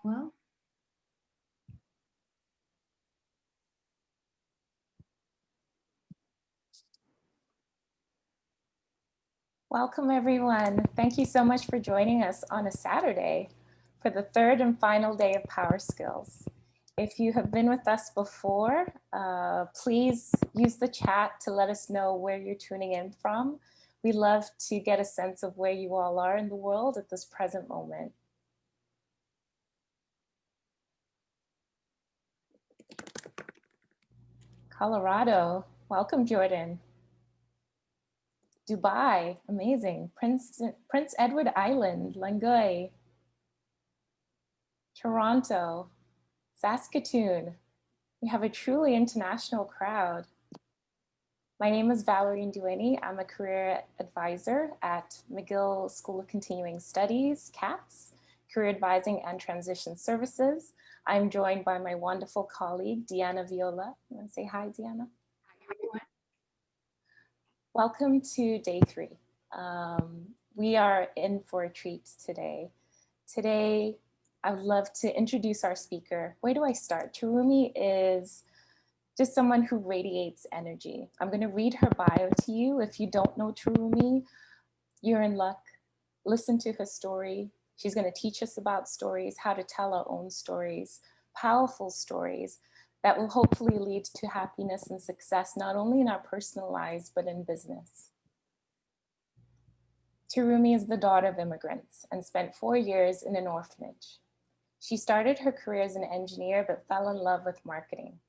Well, welcome everyone. Thank you so much for joining us on a Saturday for the third and final day of PowerSkills. If you have been with us before, please use the chat to let us know where you're tuning in from. We love to get a sense of where you all are in the world at this present moment. Colorado, welcome Jordan. Dubai, amazing. Prince Edward Island, Langai. Toronto, Saskatoon. We have a truly international crowd. My name is Valerie Ndueni. I'm a career advisor at McGill School of Continuing Studies, CATS, Career Advising and Transition Services. I'm joined by my wonderful colleague, Deanna Viola. You want to say hi, Deanna? Hi, everyone. Welcome to day 3. We are in for a treat today. Today, I would love to introduce our speaker. Where do I start? Terumi is just someone who radiates energy. I'm going to read her bio to you. If you don't know Terumi, you're in luck. Listen to her story. She's going to teach us about stories, how to tell our own stories, powerful stories that will hopefully lead to happiness and success, not only in our personal lives, but in business. Terumi is the daughter of immigrants and spent 4 years in an orphanage. She started her career as an engineer, but fell in love with marketing.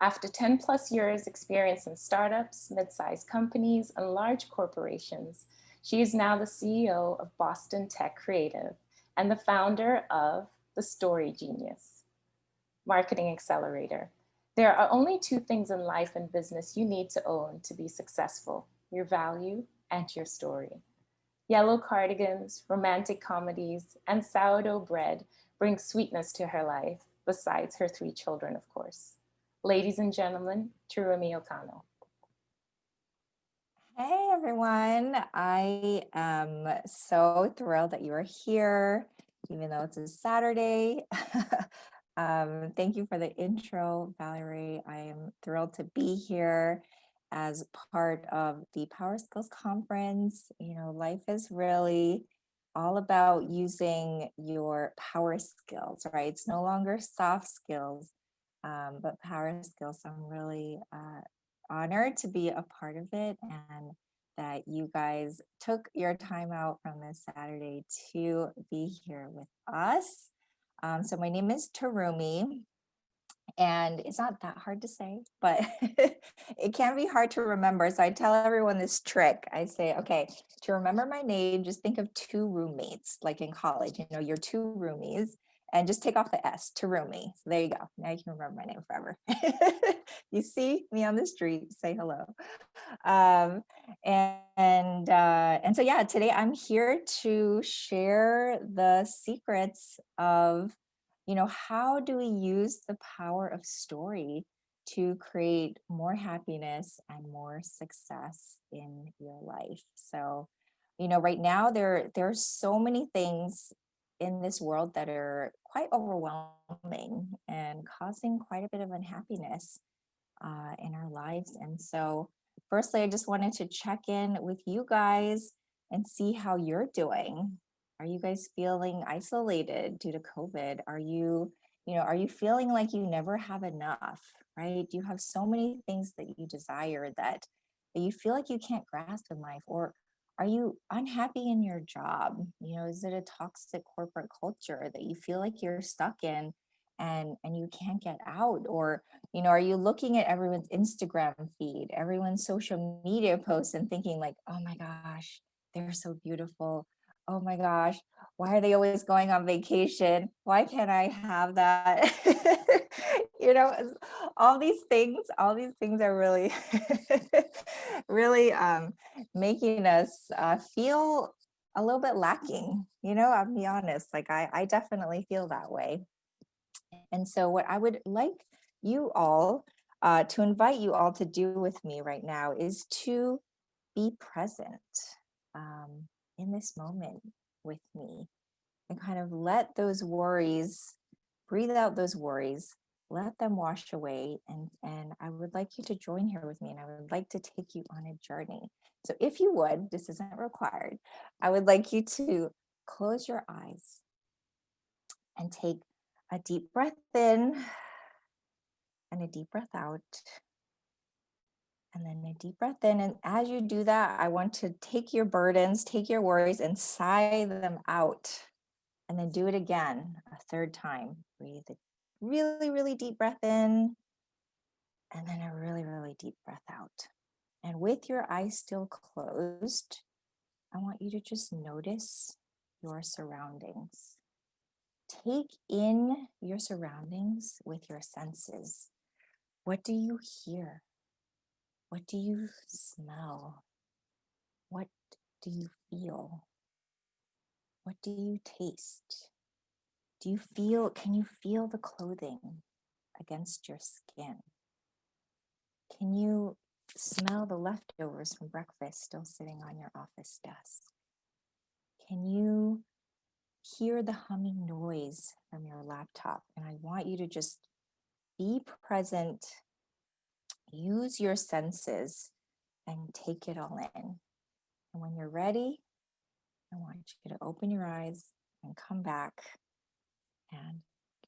After 10 plus years experience in startups, mid-sized companies, and large corporations, she is now the CEO of Boston Tech Creative and the founder of the StoryGenius Marketing Accelerator. There are only 2 things in life and business you need to own to be successful: your value and your story. Yellow cardigans, romantic comedies, and sourdough bread bring sweetness to her life, besides her 3 children, of course. Ladies and gentlemen, Terumi Okano. Hey everyone, I am so thrilled that you are here, even though it's a Saturday. Thank you for the intro, Valerie. I am thrilled to be here as part of the PowerSkills conference. You know, life is really all about using your power skills, right? It's no longer soft skills, but power skills. I'm really honored to be a part of it, and that you guys took your time out from this Saturday to be here with us. So my name is Terumi, and it's not that hard to say, but it can be hard to remember. So I tell everyone this trick. I say, okay, to remember my name, just think of 2 roommates, like in college, you know, your 2 roomies, and just take off the S, Terumi. So there you go. Now you can remember my name forever. You see me on the street, say hello. And so yeah, today I'm here to share the secrets of, you know, how do we use the power of story to create more happiness and more success in your life. So, you know, right now there's so many things in this world that are quite overwhelming and causing quite a bit of unhappiness in our lives. And so firstly, I just wanted to check in with you guys and see how you're doing. Are you guys feeling isolated due to COVID? Are you feeling like you never have enough, right? Do you have so many things that you desire that you feel like you can't grasp in life? Or are you unhappy in your job? You know, is it a toxic corporate culture that you feel like you're stuck in and you can't get out? Or, you know, are you looking at everyone's Instagram feed, everyone's social media posts and thinking like, oh my gosh, they're so beautiful. Oh my gosh, why are they always going on vacation? Why can't I have that? You know, all these things are really, really making us feel a little bit lacking. You know, I'll be honest, like I definitely feel that way. And so what I would like you all to invite you all to do with me right now is to be present in this moment with me. and kind of let those worries, breathe out those worries, let them wash away. And I would like you to join here with me, and I would like to take you on a journey. So if you would, this isn't required, I would like you to close your eyes and take a deep breath in and a deep breath out. And then a deep breath in. And as you do that, I want to take your burdens, take your worries, and sigh them out. And then do it again a third time. Breathe a really, really deep breath in. And then a really, really deep breath out. And with your eyes still closed, I want you to just notice your surroundings. Take in your surroundings with your senses. What do you hear? What do you smell? What do you feel? What do you taste? Can you feel the clothing against your skin? Can you smell the leftovers from breakfast still sitting on your office desk? Can you hear the humming noise from your laptop? And I want you to just be present, use your senses, and take it all in. And when you're ready, I want you to open your eyes and come back, and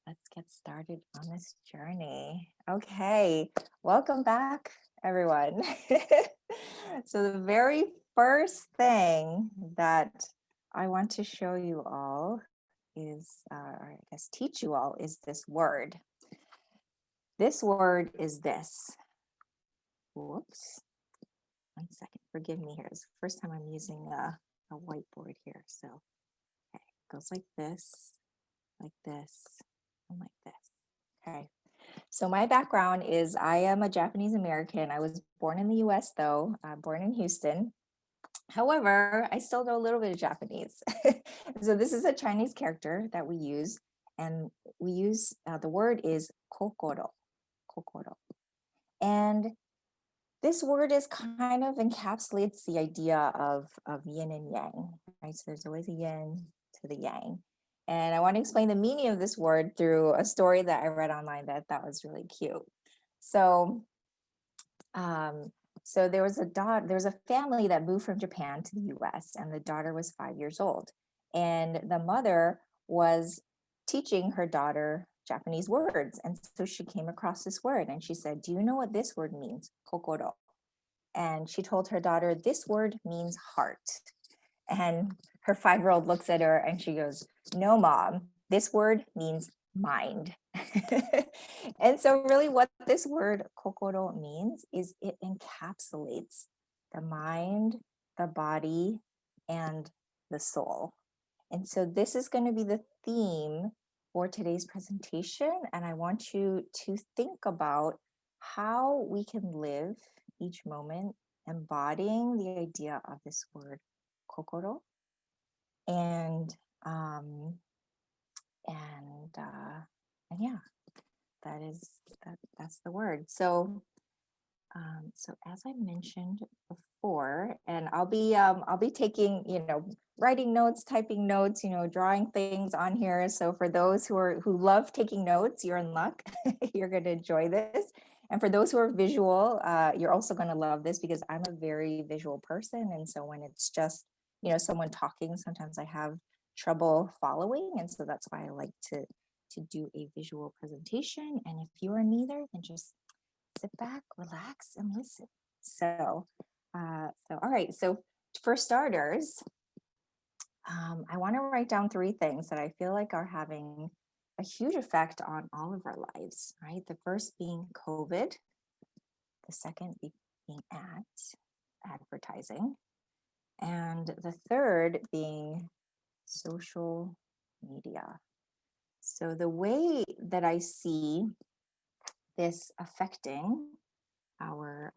let's get started on this journey. Okay, welcome back, everyone. So the very first thing that I want to show you all is, or I guess teach you all, is this word. This word is this. Whoops. 1 second, forgive me here. It's the first time I'm using a whiteboard here. So okay, it goes like this, and like this. Okay. So my background is I am a Japanese American. I was born in the US though, born in Houston. However, I still know a little bit of Japanese. So this is a Chinese character that we use, and we use, the word is kokoro, kokoro. And this word is kind of encapsulates the idea of yin and yang, right? So there's always a yin to the yang. And I want to explain the meaning of this word through a story that I read online that I thought was really cute. So, so there was a family that moved from Japan to the US, and the daughter was 5 years old. And the mother was teaching her daughter Japanese words. And so she came across this word and she said, "Do you know what this word means? Kokoro." And she told her daughter, "This word means heart." And her 5-year-old looks at her and she goes, "No, mom, this word means mind." And so really what this word kokoro means is it encapsulates the mind, the body, and the soul. And so this is going to be the theme for today's presentation. And I want you to think about how we can live each moment embodying the idea of this word kokoro. And yeah, that's the word. So so as I mentioned before, and I'll be taking, writing notes, typing notes, drawing things on here. So for those who love taking notes, you're in luck. You're going to enjoy this. And for those who are visual, you're also going to love this, because I'm a very visual person. And so when it's just, someone talking, sometimes I have trouble following. And so that's why I like to do a visual presentation. And if you are neither, then just sit back, relax, and listen. So all right. So for starters, I want to write down 3 things that I feel like are having a huge effect on all of our lives, right? The first being COVID, the second being advertising, and the third being social media. So the way that I see this affecting our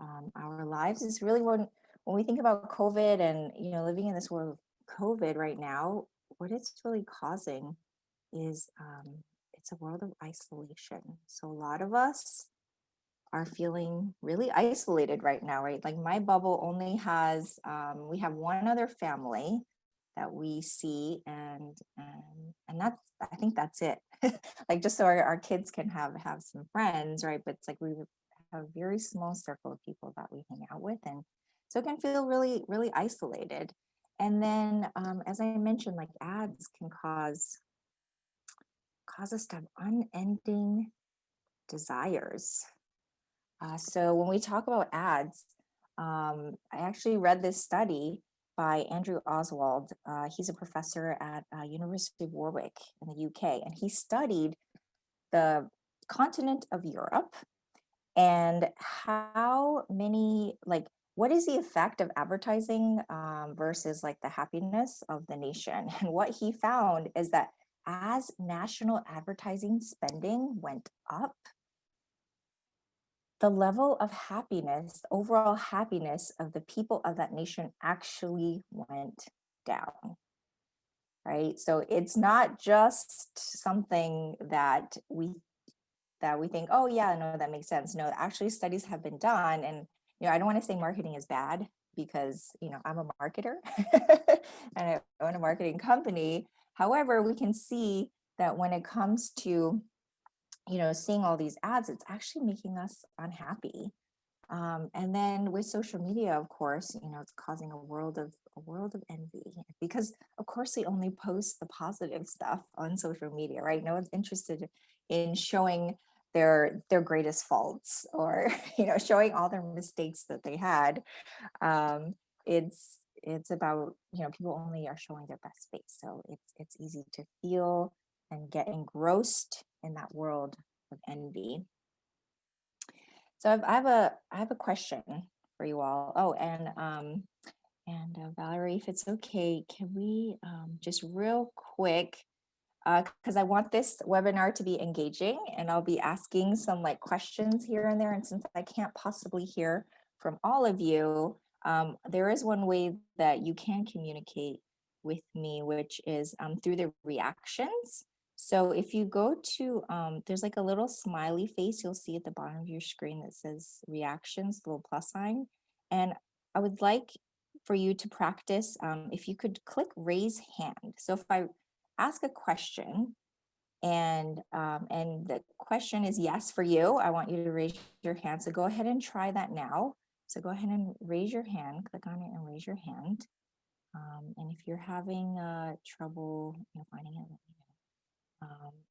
lives is really when we think about COVID and living in this world of COVID right now, what it's really causing is it's a world of isolation. So a lot of us are feeling really isolated right now, right? Like my bubble only has we have one other family we see, and that's, I think that's it. Like, just so our kids can have some friends, right? But it's like we have a very small circle of people that we hang out with, and so it can feel really, really isolated. And then, as I mentioned, like ads can cause us to have unending desires. So when we talk about ads, I actually read this study by Andrew Oswald. He's a professor at University of Warwick in the UK, and he studied the continent of Europe and how many, like, what is the effect of advertising versus like the happiness of the nation? And what he found is that as national advertising spending went up, the level of happiness, overall happiness of the people of that nation actually went down, right? So it's not just something that we think, oh yeah, no, that makes sense. No, actually studies have been done. And, I don't want to say marketing is bad, because, I'm a marketer and I own a marketing company. However, we can see that when it comes to, seeing all these ads, it's actually making us unhappy. And then with social media, of course, it's causing a world of envy, because of course they only post the positive stuff on social media, right? No one's interested in showing their greatest faults, or showing all their mistakes that they had. It's about, people only are showing their best face, so it's easy to feel and get engrossed in that world of envy. So I have a question for you all. Oh, and Valerie, if it's okay, can we just real quick, because I want this webinar to be engaging, and I'll be asking some like questions here and there. And since I can't possibly hear from all of you, there is one way that you can communicate with me, which is through the reactions. So if you go to, there's like a little smiley face you'll see at the bottom of your screen that says reactions, the little plus sign. And I would like for you to practice, if you could click raise hand. So if I ask a question and the question is yes for you, I want you to raise your hand. So go ahead and try that now. So go ahead and raise your hand, click on it and raise your hand. And if you're having trouble finding it, let me know.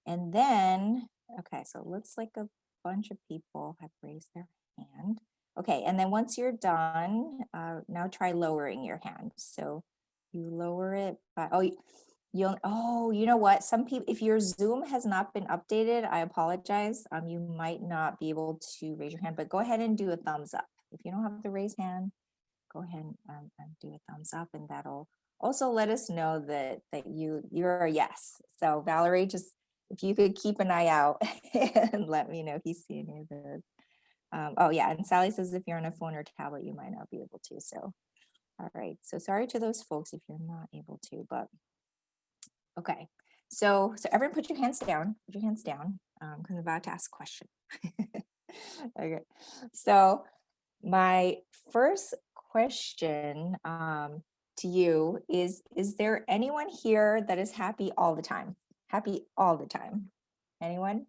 And then, okay, so it looks like a bunch of people have raised their hand. Okay, and then once you're done, now try lowering your hand. So you lower it by, you know what? Some people, if your Zoom has not been updated, I apologize. You might not be able to raise your hand, but go ahead and do a thumbs up. If you don't have the raise hand, go ahead and do a thumbs up, and that'll also let us know that you're a yes. So Valerie, just if you could keep an eye out and let me know if you see any of those. Oh yeah, and Sally says if you're on a phone or tablet, you might not be able to. So, all right. So sorry to those folks if you're not able to, but okay. So everyone put your hands down. Put your hands down, because I'm about to ask a question. Okay. So my first question to you is there anyone here that is happy all the time? Happy all the time? Anyone?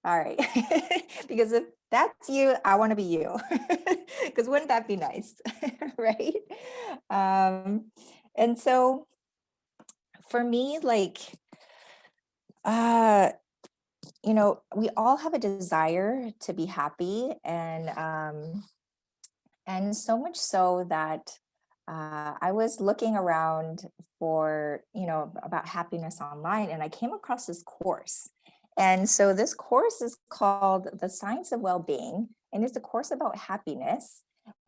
All right. Because if that's you, I want to be you. Because wouldn't that be nice? Right? And so for me, like, we all have a desire to be happy, and so much so that I was looking around for, about happiness online, and I came across this course. And so this course is called The Science of Well-Being, and it's a course about happiness.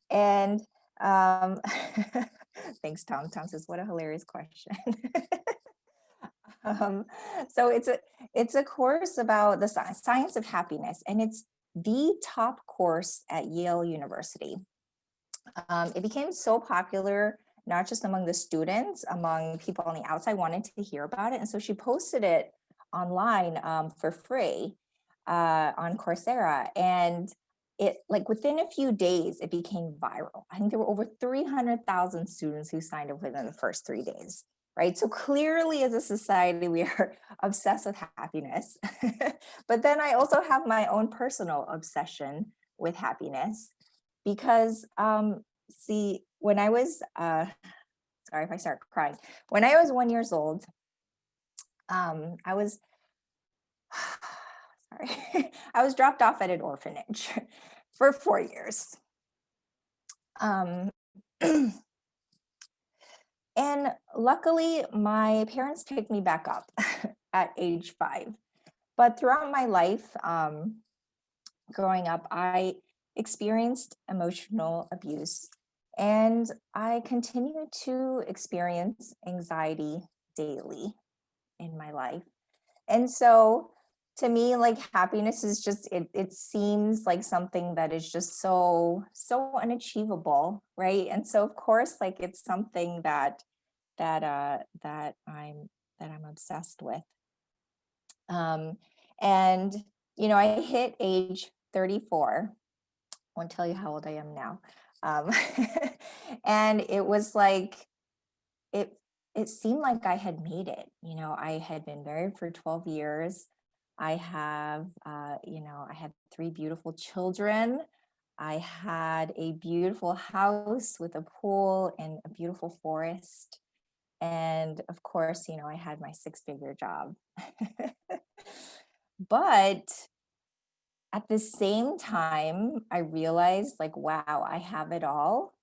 And thanks, Tom. Tom says, what a hilarious question. So it's a course about the science of happiness, and it's the top course at Yale University. It became so popular, not just among the students, among people on the outside wanting to hear about it. And so she posted it online for free on Coursera. And it, like, within a few days, it became viral. I think there were over 300,000 students who signed up within the first 3 days, right? So clearly, as a society, we are obsessed with happiness. But then I also have my own personal obsession with happiness because, see, when I was, sorry if I start crying, when I was 1 years old, I was, sorry, I was dropped off at an orphanage for 4 years. Um, and luckily, my parents picked me back up at age 5. But throughout my life, growing up, I experienced emotional abuse, and I continue to experience anxiety daily in my life. And so to me, like, happiness is just, it seems like something that is just so unachievable, right? And so of course, like, it's something that I'm obsessed with. Um and I hit age 34. Won't tell you how old I am now. Um and it was like, it it seemed like I had made it. I had been married for 12 years. I had 3 beautiful children. I had a beautiful house with a pool and a beautiful forest. And of course, I had my 6-figure job. But at the same time, I realized, like, wow, I have it all.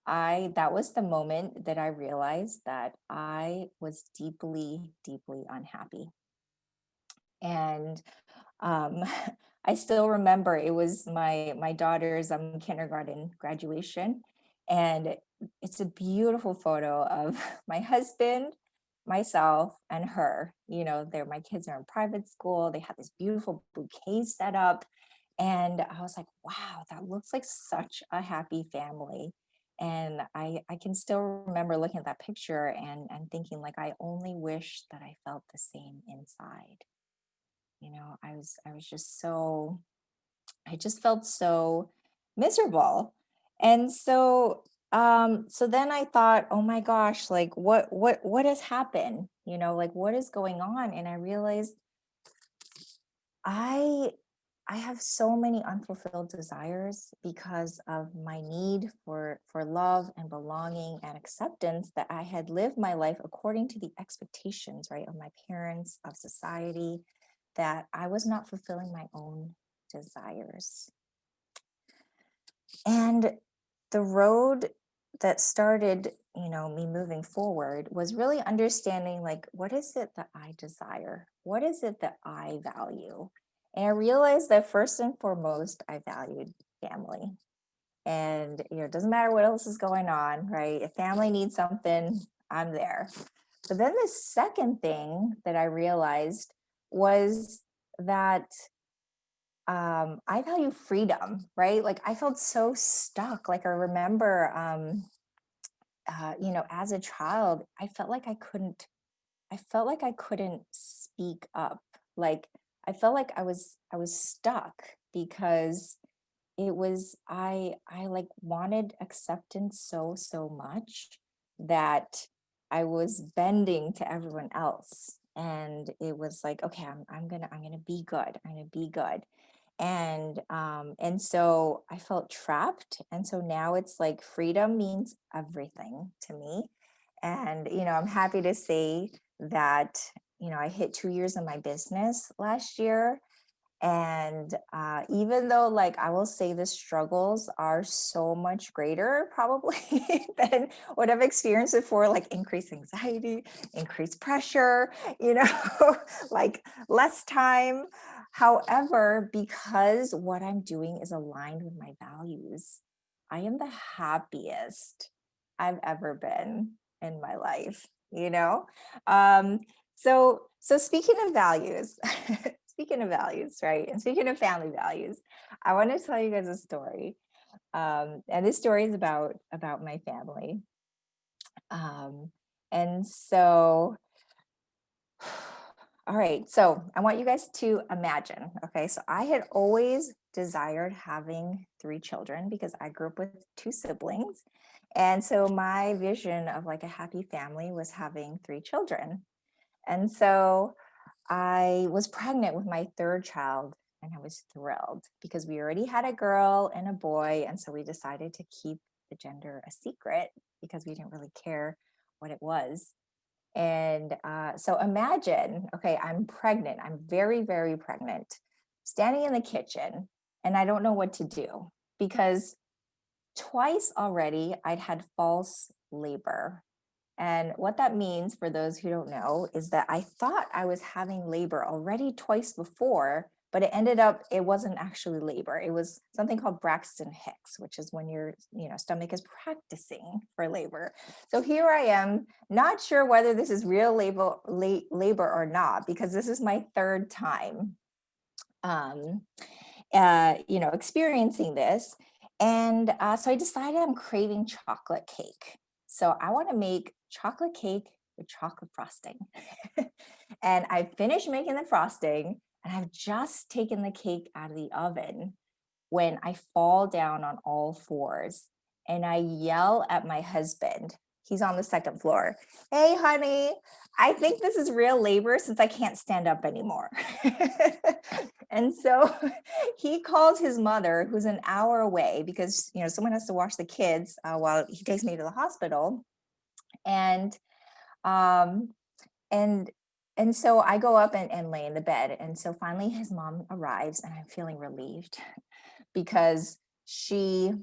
That was the moment that I realized that I was deeply, deeply unhappy. And um, I still remember, it was my daughter's kindergarten graduation, and it's a beautiful photo of my husband, myself, and her. My kids are in private school. They had this beautiful bouquet set up, and I was like, wow, that looks like such a happy family. And I can still remember looking at that picture and thinking, like, I only wish that I felt the same inside. I was just so, I just felt so miserable. And so then I thought, oh my gosh, like, what has happened? Like, what is going on? And I realized I I have so many unfulfilled desires because of my need for love and belonging and acceptance, that I had lived my life according to the expectations, right, of my parents, of society, that I was not fulfilling my own desires. And the road that started, me moving forward, was really understanding, like, what is it that I desire? What is it that I value? And I realized that first and foremost, I valued family. And, it doesn't matter what else is going on, right? If family needs something, I'm there. But then the second thing that I realized was that I value freedom, right? Like, I felt so stuck. Like, I remember, as a child, I felt like I couldn't speak up. Like, I felt like I was stuck because I like wanted acceptance so much that I was bending to everyone else. And it was like, okay, I'm gonna be good. I'm gonna be good. And so I felt trapped. And so now it's like freedom means everything to me. And I'm happy to say that I hit 2 years in my business last year. And even though, like, I will say the struggles are so much greater probably than what I've experienced before, like increased anxiety, increased pressure, like less time. However, because what I'm doing is aligned with my values, I am the happiest I've ever been in my life, you know? Um, so speaking of values, speaking of values, right? And speaking of family values, I want to tell you guys a story. And this story is about my family. Um, and so, all right. So I want you guys to imagine. Okay. So I had always desired having 3 children because I grew up with 2 siblings. And so my vision of like a happy family was having 3 children. And so I was pregnant with my 3rd child, and I was thrilled because we already had a girl and a boy. And so we decided to keep the gender a secret because we didn't really care what it was. And so imagine, okay, I'm pregnant. I'm very, very pregnant, standing in the kitchen, and I don't know what to do because twice already I'd had false labor. And what that means, for those who don't know, is that I thought I was having labor already twice before, but it ended up, it wasn't actually labor. It was something called Braxton Hicks, which is when your stomach is practicing for labor. So here I am, not sure whether this is real labor or not, because this is my 3rd time experiencing this. And so I decided I'm craving chocolate cake. So I want to make chocolate cake with chocolate frosting. And I finished making the frosting, and I've just taken the cake out of the oven when I fall down on all fours and I yell at my husband. He's on the 2nd floor. Hey, honey, I think this is real labor since I can't stand up anymore. And so he calls his mother, who's an hour away, because someone has to watch the kids while he takes me to the hospital. And um, and and so I go up and lay in the bed. And so finally his mom arrives, and I'm feeling relieved because she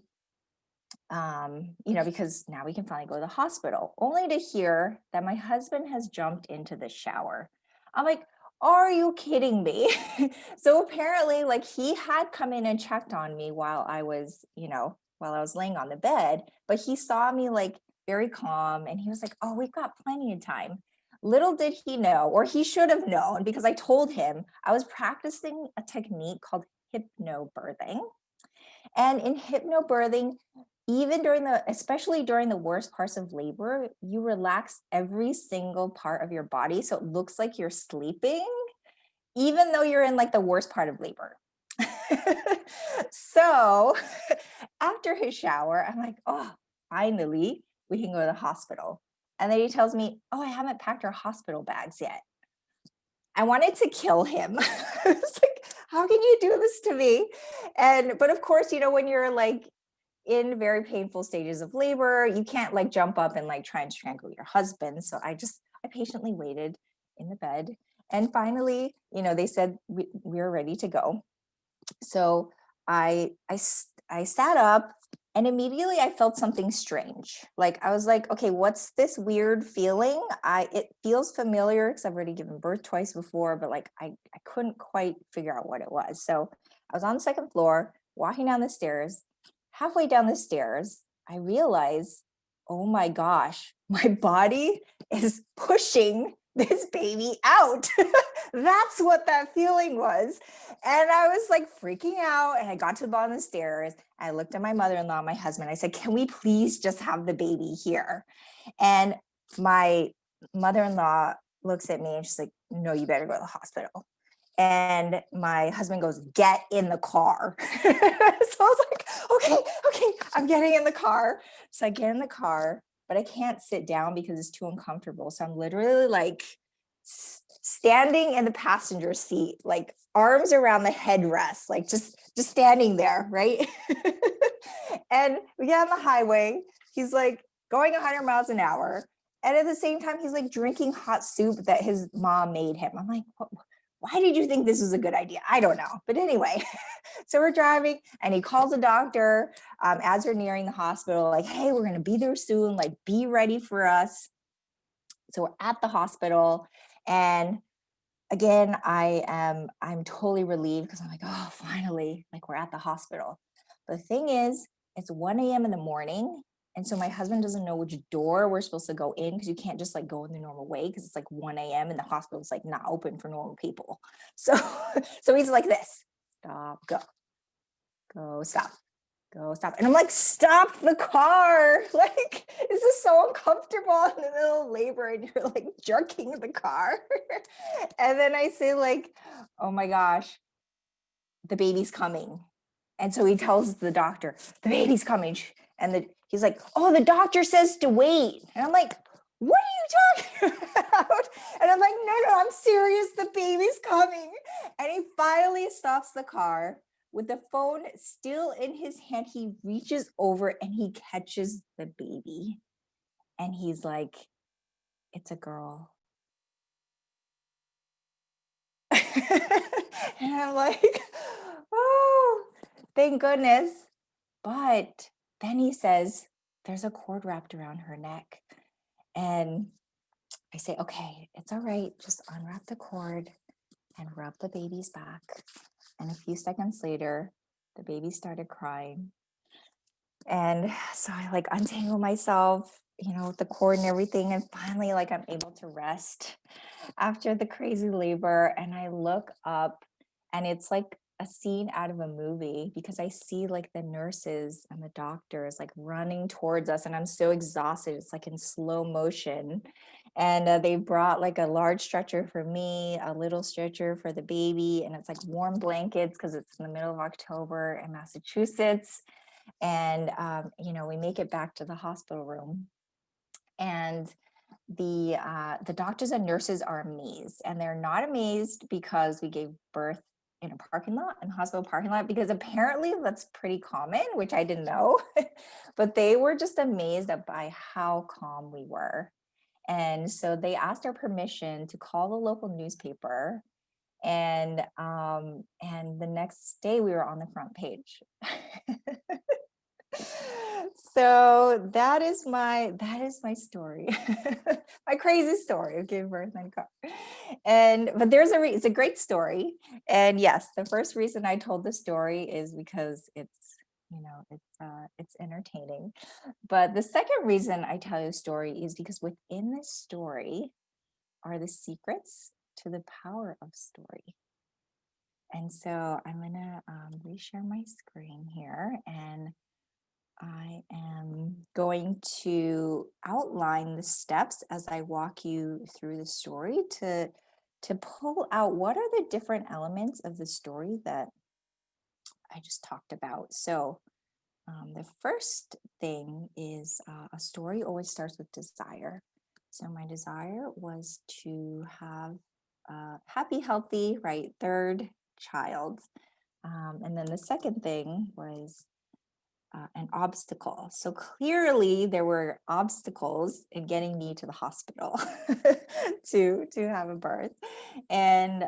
because now we can finally go to the hospital, only to hear that my husband has jumped into the shower. I'm like, are you kidding me? So apparently, like, he had come in and checked on me while I was laying on the bed, but he saw me like very calm, and he was like, oh, we've got plenty of time. Little did he know, or he should have known, because I told him I was practicing a technique called hypnobirthing. And in hypnobirthing, especially during the worst parts of labor, you relax every single part of your body. So it looks like you're sleeping, even though you're in like the worst part of labor. So after his shower, I'm like, oh, finally, we can go to the hospital. And then he tells me, oh, I haven't packed our hospital bags yet. I wanted to kill him. It's like, how can you do this to me? But of course, when you're like in very painful stages of labor, you can't like jump up and like try and strangle your husband. So I patiently waited in the bed. And finally, they said we're ready to go. So I sat up, and immediately I felt something strange. Like, I was like, okay, what's this weird feeling? It feels familiar because I've already given birth twice before, but like I couldn't quite figure out what it was. So I was on the 2nd floor, walking down the stairs. Halfway down the stairs, I realized, oh my gosh, my body is pushing this baby out. That's what that feeling was. And I was like freaking out, and I got to the bottom of the stairs. I looked at my mother-in-law, my husband. I said, can we please just have the baby here? And my mother-in-law looks at me, and she's like, no, you better go to the hospital. And my husband goes, get in the car. So I was like, okay, I'm getting in the car. So I get in the car, but I can't sit down because it's too uncomfortable. So I'm literally like standing in the passenger seat, like arms around the headrest, like just standing there, right? And we get on the highway. He's like going 100 miles an hour. And at the same time, he's like drinking hot soup that his mom made him. I'm like, why did you think this was a good idea? I don't know. But anyway, so we're driving, and he calls a doctor as we're nearing the hospital, like, hey, we're going to be there soon. Like, be ready for us. So we're at the hospital, and again, I'm totally relieved because I'm like, oh, finally, like, we're at the hospital. But the thing is, it's 1 a.m. in the morning. And so my husband doesn't know which door we're supposed to go in, because you can't just like go in the normal way, because it's like 1 a.m. and the hospital's like not open for normal people. So, so he's like this, stop, go, stop. Go, stop. And I'm like, stop the car. Like, this is so uncomfortable in the middle of labor, and you're like jerking the car. And then I say like, oh my gosh, the baby's coming. And so he tells the doctor, the baby's coming. And he's like, oh, the doctor says to wait. And I'm like, what are you talking about? And I'm like, no, I'm serious. The baby's coming. And he finally stops the car with the phone still in his hand. He reaches over and he catches the baby. And he's like, it's a girl. And I'm like, oh, thank goodness. But then he says, there's a cord wrapped around her neck. And I say, okay, it's all right. Just unwrap the cord and rub the baby's back. And a few seconds later, the baby started crying. And so I like untangle myself, with the cord and everything. And finally, like I'm able to rest after the crazy labor. And I look up and it's like a scene out of a movie because I see like the nurses and the doctors like running towards us. And I'm so exhausted. It's like in slow motion. And they brought like a large stretcher for me, a little stretcher for the baby. And it's like warm blankets because it's in the middle of October in Massachusetts. And, we make it back to the hospital room. And the doctors and nurses are amazed, and they're not amazed because we gave birth in a hospital parking lot, because apparently that's pretty common, which I didn't know. But they were just amazed by how calm we were. And so they asked our permission to call the local newspaper. And the next day we were on the front page. So that is my story, my crazy story of giving birth in a car. But it's a great story. And yes, the first reason I told the story is because it's entertaining. But the second reason I tell you a story is because within this story are the secrets to the power of story. And so I'm gonna reshare my screen here, and I am going to outline the steps as I walk you through the story to pull out what are the different elements of the story that I just talked about. So the first thing is a story always starts with desire. So my desire was to have a happy, healthy, right, third child. And then the second thing was an obstacle. So clearly there were obstacles in getting me to the hospital to have a birth. And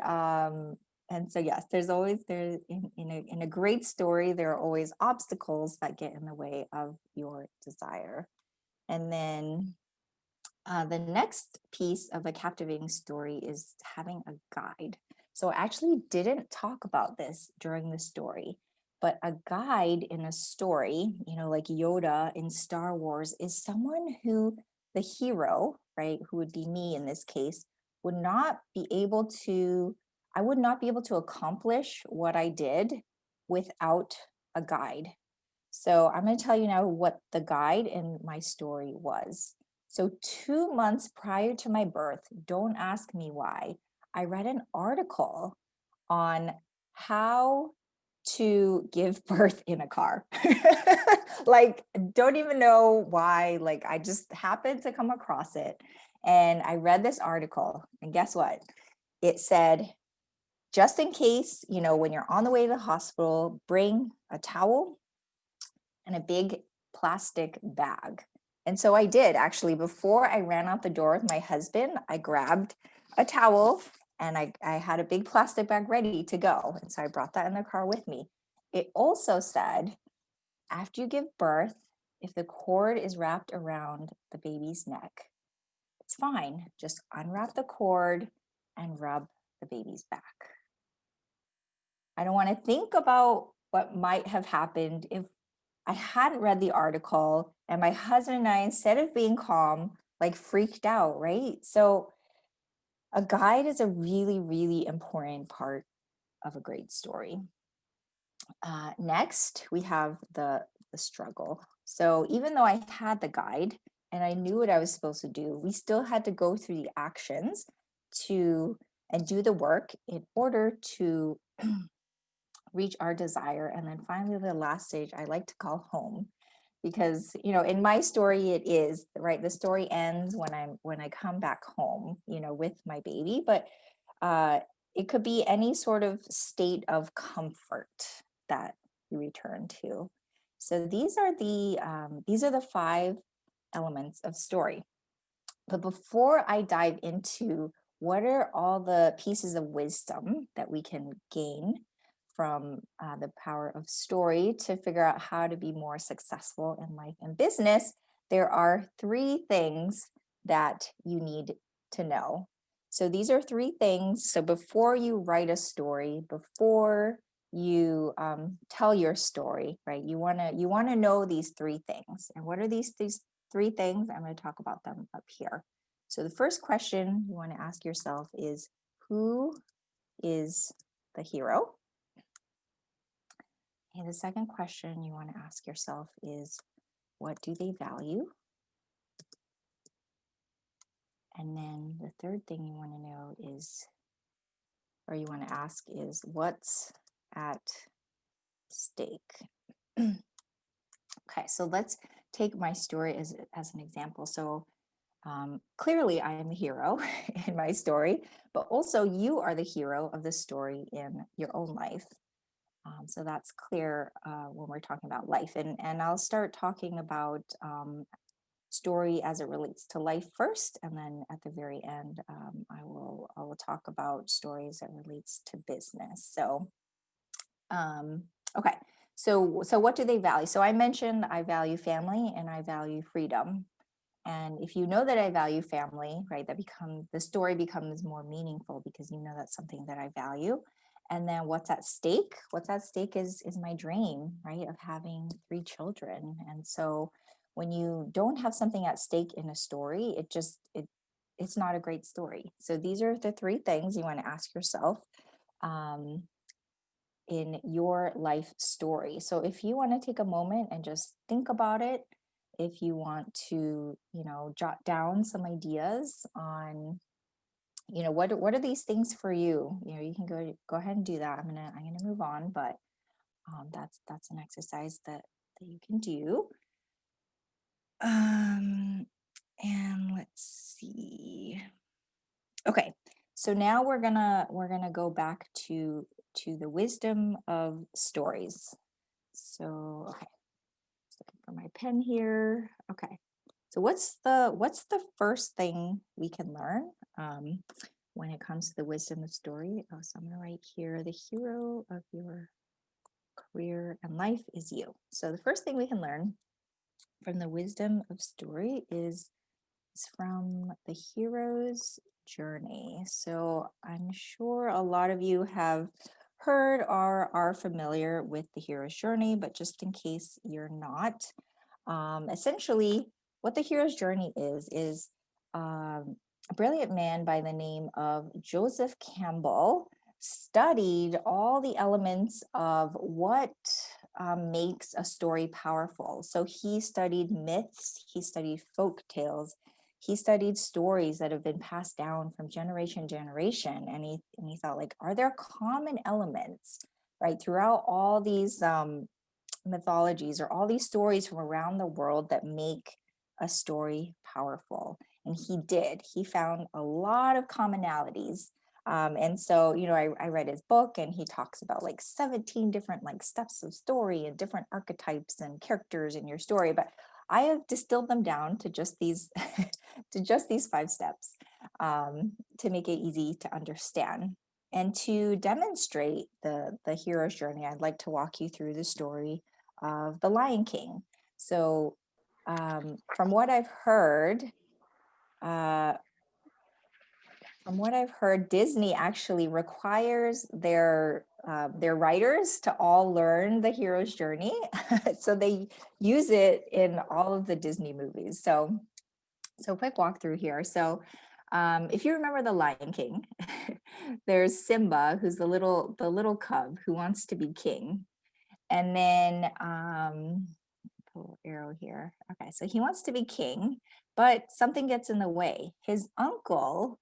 so yes, there's in a great story, there are always obstacles that get in the way of your desire. And then the next piece of a captivating story is having a guide. So I actually didn't talk about this during the story, but a guide in a story, like Yoda in Star Wars, is someone who the hero, right, who would be me in this case, I would not be able to accomplish what I did without a guide. So I'm going to tell you now what the guide in my story was. So 2 months prior to my birth, don't ask me why, I read an article on how to give birth in a car. Like, don't even know why. Like, I just happened to come across it. And I read this article, and guess what? It said, just in case, when you're on the way to the hospital, bring a towel and a big plastic bag. And so I did, actually. Before I ran out the door with my husband, I grabbed a towel and I had a big plastic bag ready to go. And so I brought that in the car with me. It also said, after you give birth, if the cord is wrapped around the baby's neck, it's fine. Just unwrap the cord and rub the baby's back. I don't want to think about what might have happened if I hadn't read the article and my husband and I, instead of being calm, like freaked out, right? So a guide is a really, really important part of a great story. Next, we have the struggle. So even though I had the guide and I knew what I was supposed to do, we still had to go through the actions and do the work in order to reach our desire. And then finally, the last stage I like to call home, because, in my story, it is right. The story ends when I come back home, with my baby, but it could be any sort of state of comfort that you return to. So these are the 5 elements of story. But before I dive into what are all the pieces of wisdom that we can gain from the power of story to figure out how to be more successful in life and business, there are 3 things that you need to know. So these are 3 things. So before you write a story, before you tell your story, right? You wanna know these 3 things. And what are these 3 things? I'm going to talk about them up here. So the first question you want to ask yourself is, who is the hero? And the second question you want to ask yourself is, what do they value? And then the third thing you want to know is, or you want to ask is, what's at stake? Okay, so let's take my story as an example. So clearly I am the hero in my story, but also you are the hero of the story in your own life. So that's clear when we're talking about life. And I'll start talking about story as it relates to life first, and then at the very end, I will talk about stories that relates to business. So, okay. So what do they value? So I mentioned I value family and I value freedom. And if you know that I value family, right, the story becomes more meaningful because you know that's something that I value. And then what's at stake? What's at stake is my dream, right, of having 3 children. And so when you don't have something at stake in a story, it's not a great story. So these are the 3 things you want to ask yourself in your life story. So if you want to take a moment and just think about it, if you want to, jot down some ideas on, what are these things for you? You can go ahead and do that. I'm gonna move on, but that's an exercise that you can do. And let's see. Okay, so now we're gonna go back to the wisdom of stories. So, okay, just looking for my pen here. Okay, so what's the first thing we can learn when it comes to the wisdom of story? Oh, so I'm gonna write here: the hero of your career and life is you. So the first thing we can learn from the wisdom of story is from the hero's journey. So I'm sure a lot of you have heard or are familiar with the hero's journey, but just in case you're not, essentially what the hero's journey is a brilliant man by the name of Joseph Campbell studied all the elements of what makes a story powerful. So he studied myths, he studied folk tales, he studied stories that have been passed down from generation to generation, and he thought, like, are there common elements, right, throughout all these mythologies or all these stories from around the world that make a story powerful? And he found a lot of commonalities. And so, I read his book, and he talks about like 17 different like steps of story and different archetypes and characters in your story. But I have distilled them down to just these to just these 5 steps to make it easy to understand. And to demonstrate the hero's journey, I'd like to walk you through the story of the Lion King. So from what I've heard, Disney actually requires their writers to all learn the hero's journey. So they use it in all of the Disney movies. So quick walkthrough here. So if you remember the Lion King, there's Simba, who's the little cub who wants to be king. And then put a little arrow here. Okay, so he wants to be king, but something gets in the way. His uncle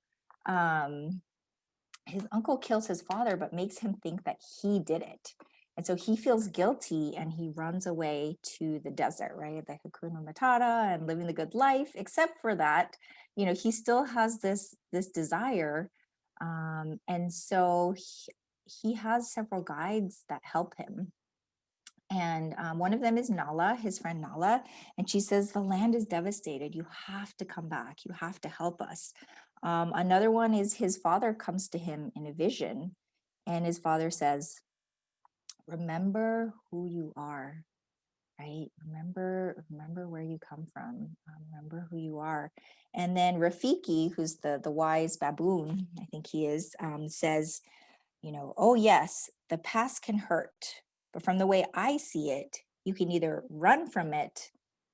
kills his father, but makes him think that he did it. And so he feels guilty and he runs away to the desert, right? The Hakuna Matata and living the good life. Except for that, he still has this desire. And so he has several guides that help him. And one of them is Nala, his friend Nala. And she says, the land is devastated. You have to come back. You have to help us. Another one is his father comes to him in a vision. And his father says, remember who you are, right? Remember where you come from. Remember who you are. And then Rafiki, who's the wise baboon, I think he is, says, oh yes, the past can hurt, but from the way I see it, you can either run from it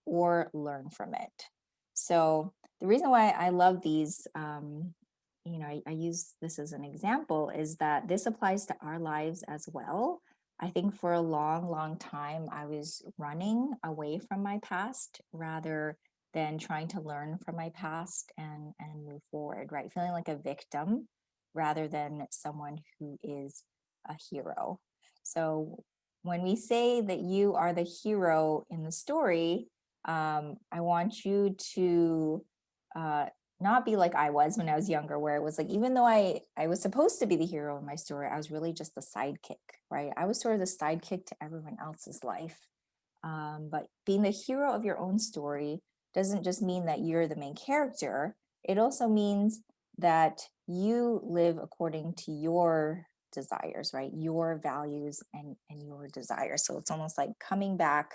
or learn from it. So the reason why I love these, I use this as an example, is that this applies to our lives as well. I think for a long, long time, I was running away from my past rather than trying to learn from my past and move forward, right? Feeling like a victim rather than someone who is a hero. So when we say that you are the hero in the story, I want you to not be like I was when I was younger, where it was like, even though I was supposed to be the hero in my story, I was really just the sidekick, right? I was sort of the sidekick to everyone else's life. But being the hero of your own story doesn't just mean that you're the main character. It also means that you live according to your desires, right? Your values and your desires. So it's almost like coming back,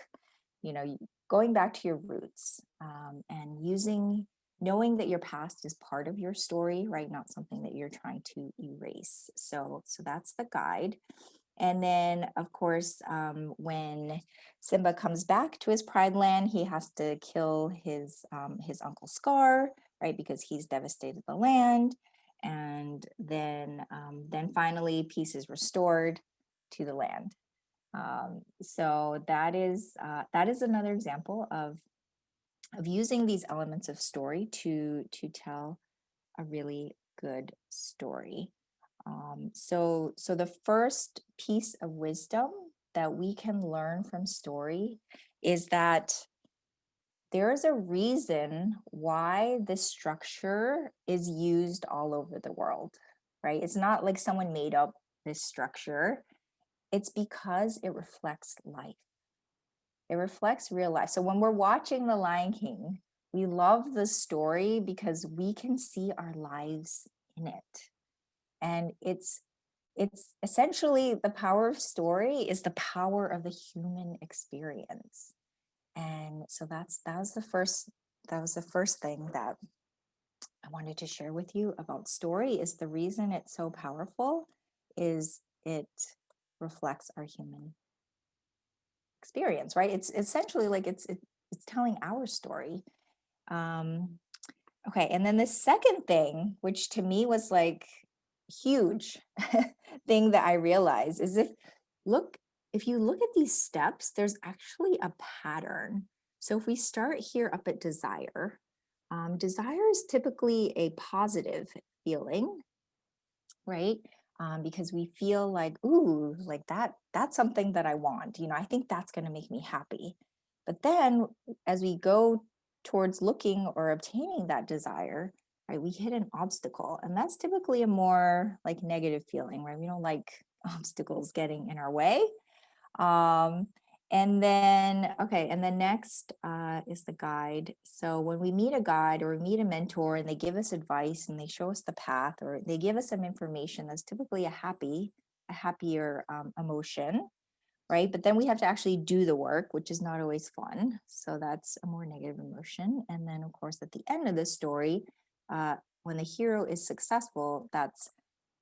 going back to your roots, and knowing that your past is part of your story, right? Not something that you're trying to erase. So that's the guide. And then, of course, when Simba comes back to his pride land, he has to kill his uncle Scar, right? Because he's devastated the land. And then finally, peace is restored to the land. So that is another example of using these elements of story to tell a really good story. So the first piece of wisdom that we can learn from story is that there is a reason why this structure is used all over the world, right? It's not like someone made up this structure. It's because it reflects life. It reflects real life. So when we're watching The Lion King, we love the story because we can see our lives in it. And it's essentially, the power of story is the power of the human experience. And so that was the first thing that I wanted to share with you about story. Is the reason it's so powerful is it reflects our human experience, right? It's essentially like it's telling our story. Okay, and then the second thing, which to me was like huge thing that I realized, is if you look at these steps, there's actually a pattern. So if we start here up at desire, desire is typically a positive feeling, right? Because we feel like, ooh, like that's something that I want. I think that's going to make me happy. But then as we go towards looking or obtaining that desire, right, we hit an obstacle. And that's typically a more like negative feeling, right? We don't like obstacles getting in our way. And then next is the guide. So when we meet a guide or we meet a mentor and they give us advice and they show us the path or they give us some information, that's typically a happier emotion, right? But then we have to actually do the work, which is not always fun. So that's a more negative emotion. And then of course, at the end of the story, when the hero is successful, that's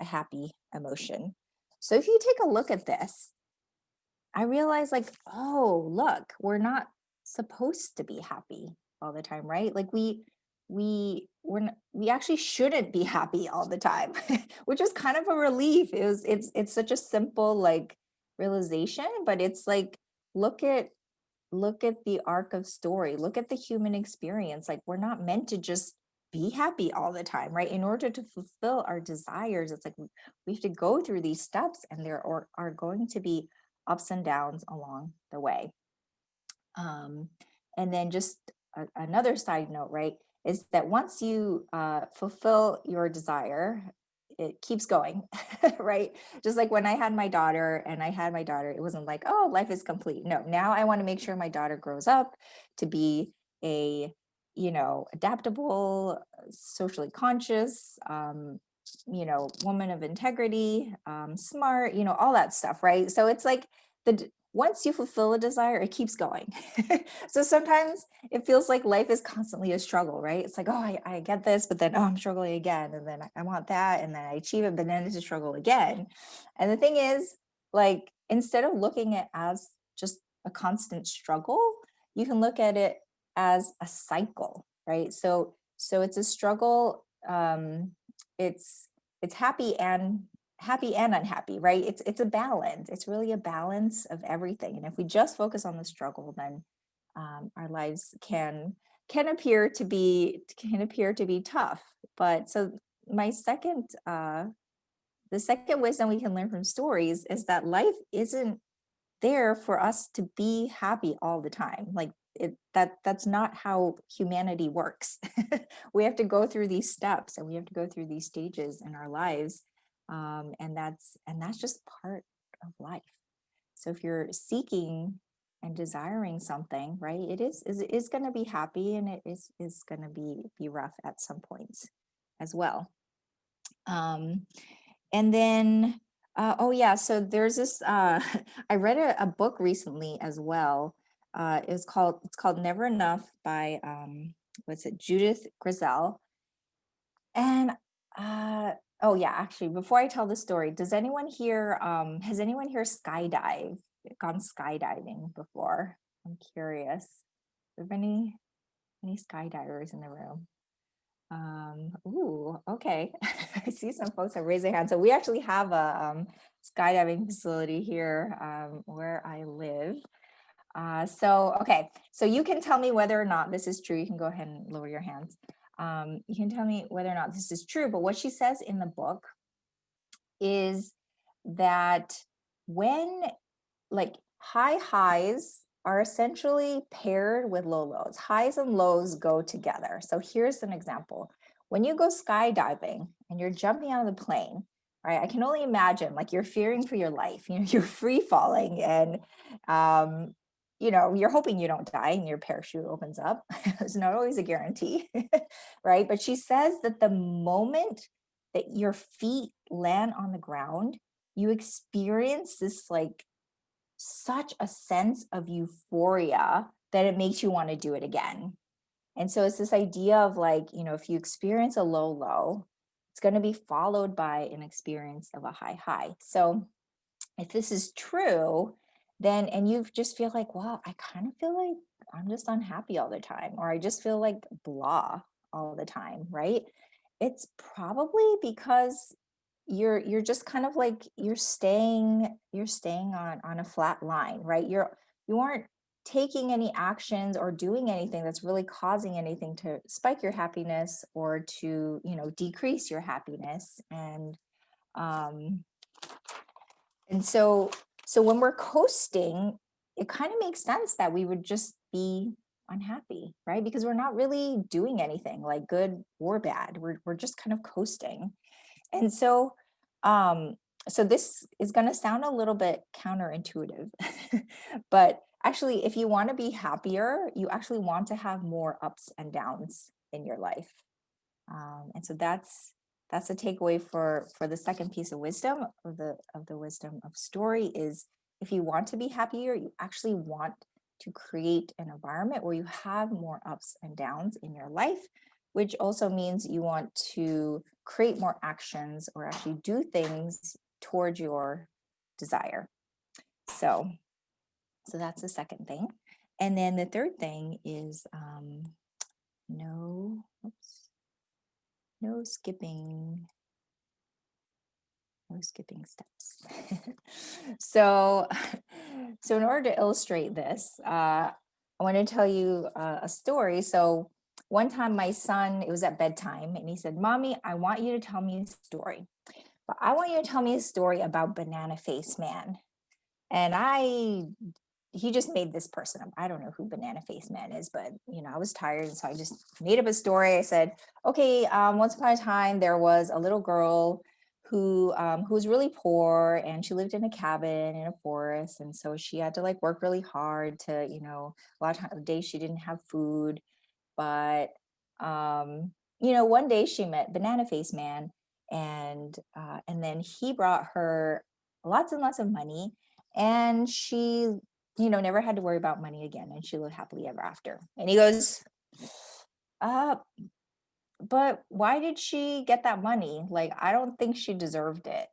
a happy emotion. So if you take a look at this, I realized like, oh, look, we're not supposed to be happy all the time, right? Like we actually shouldn't be happy all the time, which is kind of a relief. It's such a simple like realization, but it's like look at the arc of story, look at the human experience. Like we're not meant to just be happy all the time, right? In order to fulfill our desires, it's like we have to go through these steps and there are going to be ups and downs along the way. And then just another side note, right, is that once you fulfill your desire, it keeps going, right? Just like when I had my daughter it wasn't like, oh, life is complete. No, now I want to make sure my daughter grows up to be a, adaptable, socially conscious, woman of integrity, smart, all that stuff, right? So it's like once you fulfill a desire, it keeps going. So sometimes it feels like life is constantly a struggle, right? It's like, oh, I get this, but then, oh, I'm struggling again. And then I want that. And then I achieve it, but then it's a struggle again. And the thing is, like, instead of looking at it as just a constant struggle, you can look at it as a cycle, right? So it's a struggle. It's happy and unhappy, right? It's a balance. It's really a balance of everything. And if we just focus on the struggle, then our lives can appear to be tough. But so my second the second wisdom we can learn from stories is that life isn't there for us to be happy all the time. Like that's not how humanity works. We have to go through these steps and we have to go through these stages in our lives, and that's just part of life. So if you're seeking and desiring something, right, it is going to be happy, and it is going to be rough at some points as well. And then, oh yeah, so there's this, I read a book recently as well. It's called Never Enough by, what's it, Judith Grisel. And, oh yeah, actually, before I tell the story, has anyone here gone skydiving before? I'm curious. Are there any skydivers in the room? Ooh, okay. I see some folks have raised their hands. So we actually have a skydiving facility here where I live. Okay, so you can tell me whether or not this is true. You can go ahead and lower your hands. You can tell me whether or not this is true, but what she says in the book is that when, like, high highs are essentially paired with low lows. Highs and lows go together. So here's an example. When you go skydiving and you're jumping out of the plane, right? I can only imagine, like, you're fearing for your life. You're free falling, and you're hoping you don't die and your parachute opens up. It's not always a guarantee, right? But she says that the moment that your feet land on the ground, you experience this, like, such a sense of euphoria that it makes you want to do it again. And so it's this idea of, like, if you experience a low low, it's going to be followed by an experience of a high high. So if this is true, then, and you just feel like, wow, I kind of feel like I'm just unhappy all the time, or I just feel like blah all the time, right? It's probably because you're just kind of like, you're staying on a flat line, right? You aren't taking any actions or doing anything that's really causing anything to spike your happiness or to, decrease your happiness. Um and so when we're coasting, it kind of makes sense that we would just be unhappy, right? Because we're not really doing anything, like, good or bad. We're just kind of coasting. And um, so this is going to sound a little bit counterintuitive, but actually, if you want to be happier, you actually want to have more ups and downs in your life. And so that's a takeaway for the second piece of wisdom of the wisdom of story is, if you want to be happier, you actually want to create an environment where you have more ups and downs in your life, which also means you want to create more actions or actually do things towards your desire. So that's the second thing. And then the third thing is no skipping steps. so in order to illustrate this, I want to tell you a story. So one time my son, it was at bedtime, and he said, "Mommy, I want you to tell me a story, but I want you to tell me a story about Banana Face Man." And he just made this person up. I don't know who Banana Face Man is, but I was tired, and so I just made up a story. I said, okay, once upon a time there was a little girl who was really poor, and she lived in a cabin in a forest, and so she had to like work really hard to, a lot of days she didn't have food, but one day she met Banana Face Man, and then he brought her lots and lots of money, and she never had to worry about money again, and she lived happily ever after. And he goes, uh but why did she get that money? Like, I don't think she deserved it.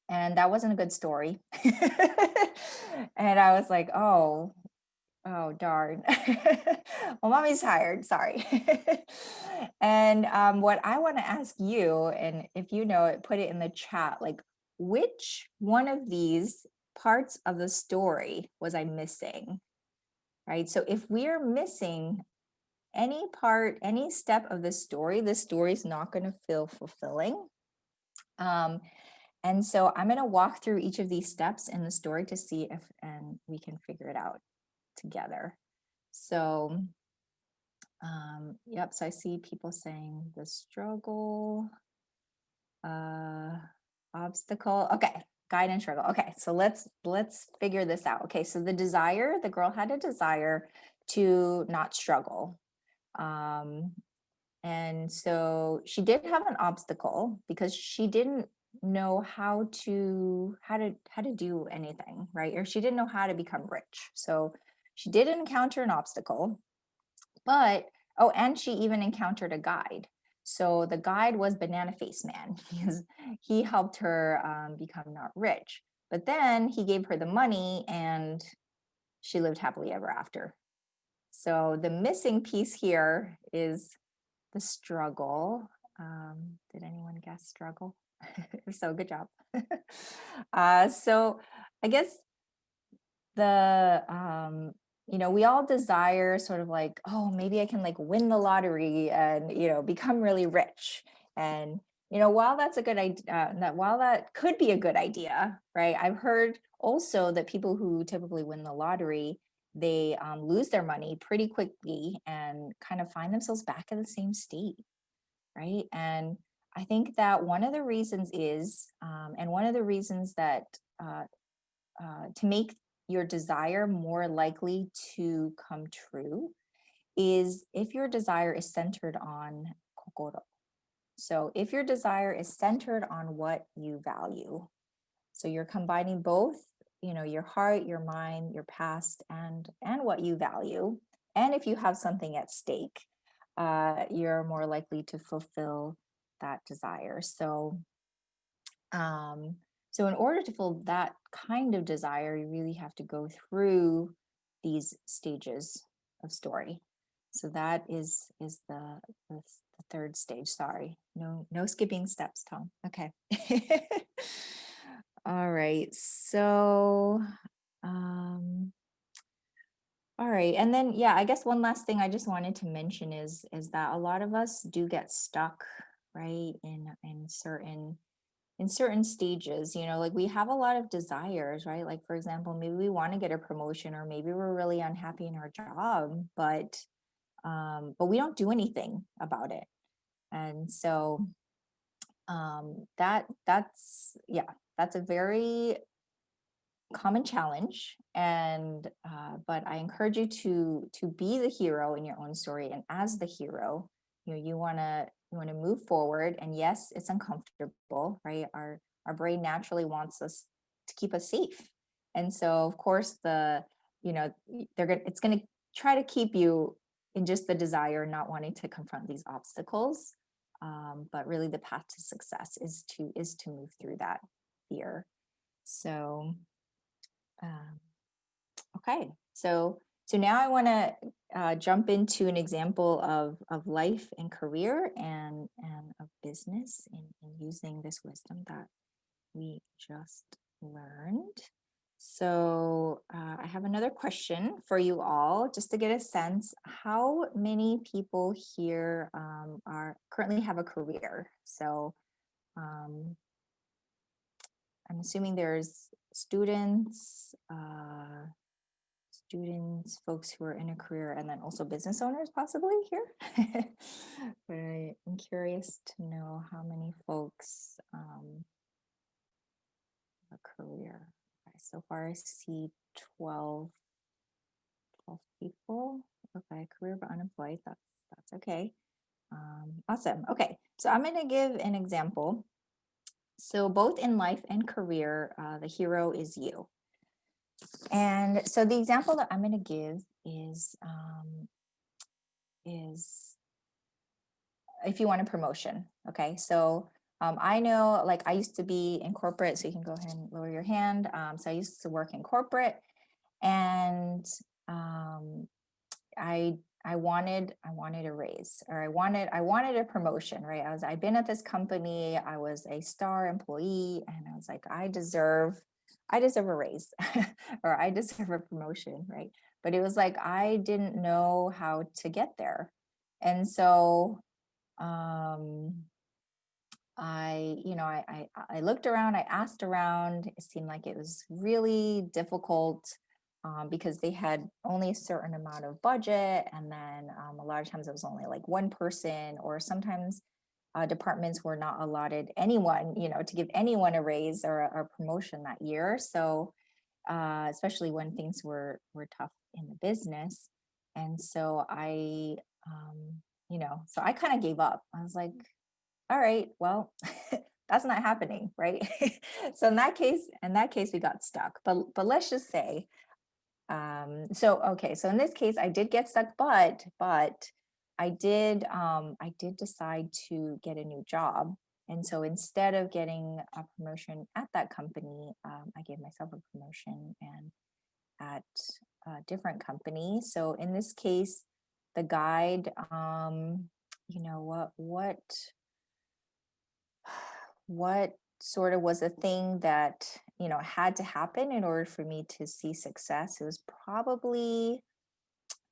And that wasn't a good story. And I was like, oh, darn. Well, mommy's tired. Sorry. And what I want to ask you, and if you know it, put it in the chat, like, which one of these parts of the story was I missing? Right. So if we are missing any part, any step of the story is not going to feel fulfilling. And so I'm going to walk through each of these steps in the story to see if and we can figure it out together. So, yep. So I see people saying the struggle, obstacle. Okay, guide and struggle. Okay, so let's figure this out. Okay, so the girl had a desire to not struggle. And so she did have an obstacle because she didn't know how to do anything, right? Or she didn't know how to become rich. So she did encounter an obstacle, but and she even encountered a guide. So the guide was Banana Face Man. He helped her become not rich, but then he gave her the money, and she lived happily ever after. So the missing piece here is the struggle. Did anyone guess struggle? If so, good job. So I guess the we all desire sort of like, oh, maybe I can like win the lottery and become really rich. And while that's a good idea, while that could be a good idea, right? I've heard also that people who typically win the lottery, they lose their money pretty quickly and kind of find themselves back in the same state, right? And I think that one of the reasons is, and one of the reasons that to make your desire more likely to come true is if your desire is centered on kokoro. So if your desire is centered on what you value, so you're combining both, your heart, your mind, your past, and what you value. And if you have something at stake, you're more likely to fulfill that desire. So in order to fulfill that kind of desire, you really have to go through these stages of story. So that is the third stage. Sorry, no skipping steps, Tom. Okay. All right. So, all right. And then, yeah, I guess one last thing I just wanted to mention is that a lot of us do get stuck, right, in certain stages. Like we have a lot of desires, right? Like, for example, maybe we want to get a promotion, or maybe we're really unhappy in our job, but we don't do anything about it. And so that's a very common challenge. And but I encourage you to be the hero in your own story. And as the hero, you want to move forward. And yes, it's uncomfortable, right? Our brain naturally wants us to keep us safe. And so of course it's going to try to keep you in just the desire, not wanting to confront these obstacles. But really the path to success is to move through that fear. So okay, so now I want to jump into an example of life and career and of business in using this wisdom that we just learned. So I have another question for you all, just to get a sense. How many people here are currently have a career? So I'm assuming there's students, folks who are in a career, and then also business owners possibly here. But I'm curious to know how many folks a career. Okay, so far I see 12 people. Okay, career but unemployed. That's okay. Awesome. Okay, so I'm going to give an example. So both in life and career, the hero is you. And so the example that I'm going to give is if you want a promotion. Okay, so I know, like, I used to be in corporate, so you can go ahead and lower your hand. So I used to work in corporate, and I wanted a raise, or I wanted a promotion, right? I've been at this company, I was a star employee, and I was like, I deserve a raise or I deserve a promotion, right? But it was like I didn't know how to get there. And so I looked around, I asked around. It seemed like it was really difficult because they had only a certain amount of budget. And then a lot of times it was only like one person, or sometimes departments were not allotted anyone, to give anyone a raise or a promotion that year. So especially when things were tough in the business. And so so I kind of gave up. I was like, all right, well, that's not happening, right? So in that case, we got stuck. But let's just say, so in this case, I did get stuck, but I did decide to get a new job. And so instead of getting a promotion at that company, I gave myself a promotion and at a different company. So in this case, the guide, what sort of was a thing that had to happen in order for me to see success. It was probably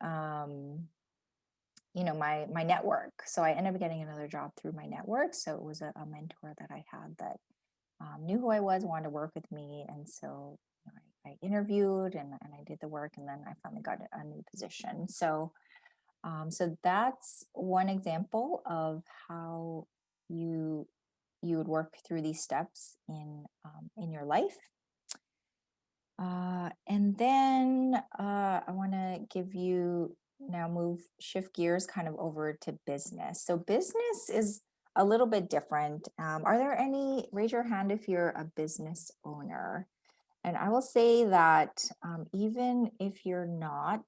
my network. So I ended up getting another job through my network. So it was a mentor that I had that knew who I was, wanted to work with me. And so I interviewed and I did the work, and then I finally got a new position. So that's one example of how you would work through these steps in your life. And then I want to shift gears kind of over to business. So business is a little bit different. Raise your hand if you're a business owner. And I will say that even if you're not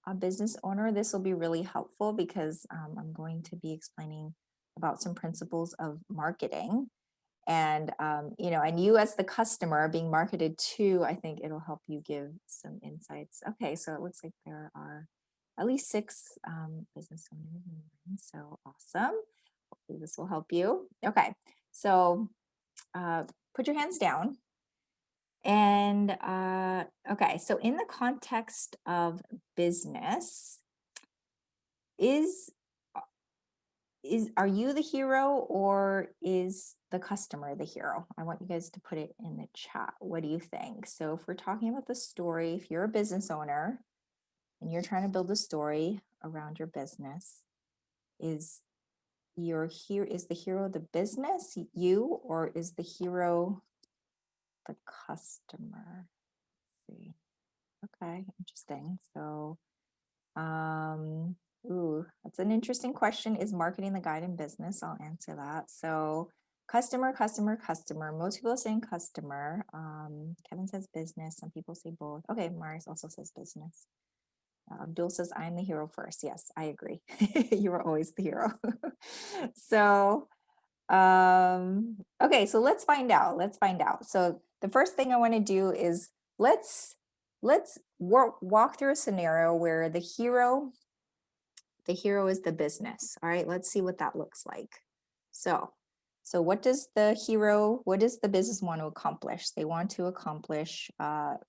a business owner, this will be really helpful because I'm going to be explaining about some principles of marketing. And and you as the customer being marketed to, I think it'll help you give some insights. Okay, so it looks like there are at least 6 business owners in the room. So awesome. Hopefully this will help you. Okay, so put your hands down. And okay, so in the context of business, are you the hero or is the customer the hero? I want you guys to put it in the chat. What do you think? So if we're talking about the story, if you're a business owner and you're trying to build a story around your business, is the hero the business, you, or is the hero the customer? Let's see. Okay, interesting. So that's an interesting question. Is marketing the guide in business? I'll answer that. So customer. Most people are saying customer. Kevin says business. Some people say both. Okay, Marius also says business. Abdul says, I'm the hero first. Yes, I agree. You are always the hero. So, okay, so let's find out. So the first thing I want to do is let's walk through a scenario where the hero is the business. All right, let's see what that looks like. So what does the business want to accomplish? They want to accomplish